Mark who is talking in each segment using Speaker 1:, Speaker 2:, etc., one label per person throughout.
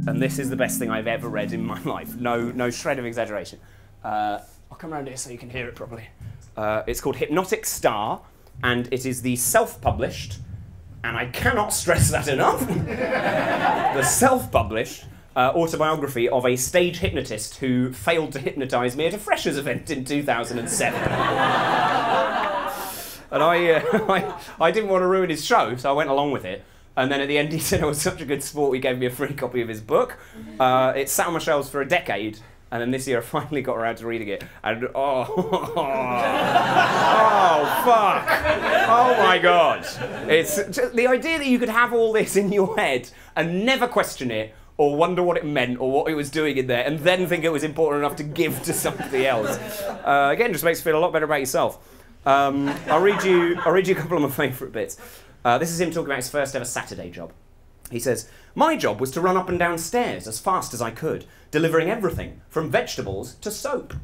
Speaker 1: And this is the best thing I've ever read in my life. No shred of exaggeration. I'll come around here so you can hear it properly. It's called Hypnotic Star, and it is the self-published, and I cannot stress that enough, the self-published autobiography of a stage hypnotist who failed to hypnotise me at a Freshers event in 2007. And I didn't want to ruin his show, so I went along with it. And then at the end he said I was such a good sport, he gave me a free copy of his book. It sat on my shelves for a decade, and then this year I finally got around to reading it. And oh fuck! Oh my God! It's just the idea that you could have all this in your head and never question it, or wonder what it meant, or what it was doing in there, and then think it was important enough to give to somebody else. Again, just makes you feel a lot better about yourself. I'll read you a couple of my favourite bits. This is him talking about his first ever Saturday job. He says, "My job was to run up and down stairs as fast as I could, delivering everything from vegetables to soap.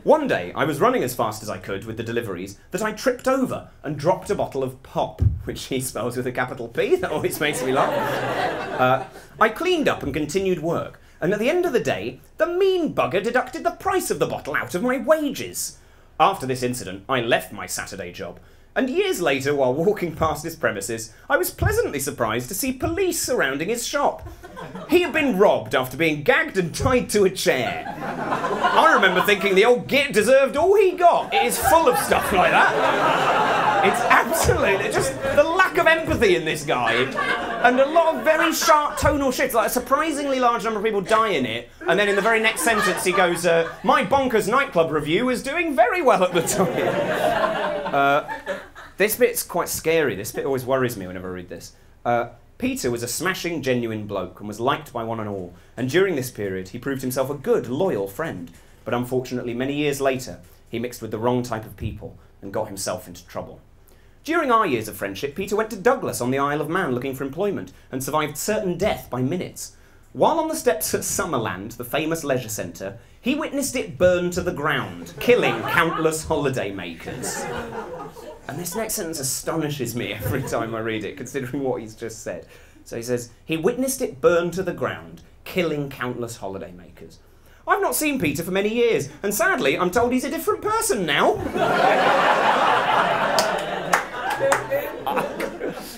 Speaker 1: One day, I was running as fast as I could with the deliveries that I tripped over and dropped a bottle of pop," which he spells with a capital P. That always makes me laugh. "I cleaned up and continued work, and at the end of the day, the mean bugger deducted the price of the bottle out of my wages. After this incident, I left my Saturday job, and years later, while walking past his premises, I was pleasantly surprised to see police surrounding his shop. He had been robbed after being gagged and tied to a chair. I remember thinking the old git deserved all he got. It is full of stuff like that. It's absolutely just the lack of empathy in this guy, and a lot of very sharp tonal shit. Like a surprisingly large number of people die in it, and then in the very next sentence he goes, "My bonkers nightclub review was doing very well at the time." This bit's quite scary. This bit always worries me whenever I read this. "Peter was a smashing, genuine bloke and was liked by one and all. And during this period, he proved himself a good, loyal friend. But unfortunately, many years later, he mixed with the wrong type of people and got himself into trouble. During our years of friendship, Peter went to Douglas on the Isle of Man looking for employment and survived certain death by minutes. While on the steps at Summerland, the famous leisure centre, he witnessed it burn to the ground, killing countless holidaymakers." And this next sentence astonishes me every time I read it, considering what he's just said. So he says, "He witnessed it burn to the ground, killing countless holidaymakers. I've not seen Peter for many years, and sadly, I'm told he's a different person now."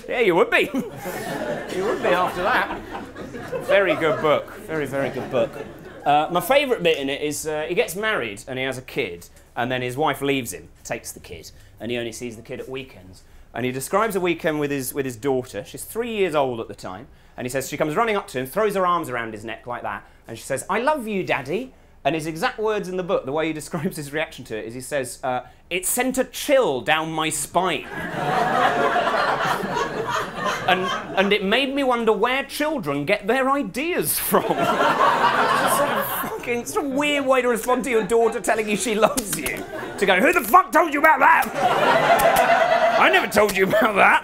Speaker 1: Yeah, you would be. You would be after that. Very good book. Very, very good book. My favourite bit in it is he gets married and he has a kid, and then his wife leaves him, takes the kid, and he only sees the kid at weekends. And he describes a weekend with his daughter. She's 3 years old at the time, and he says she comes running up to him, throws her arms around his neck like that, and she says, "I love you, Daddy." And his exact words in the book, the way he describes his reaction to it, is he says, "It sent a chill down my spine." and it made me wonder where children get their ideas from. It's a weird way to respond to your daughter telling you she loves you. To go, "Who the fuck told you about that?" "I never told you about that."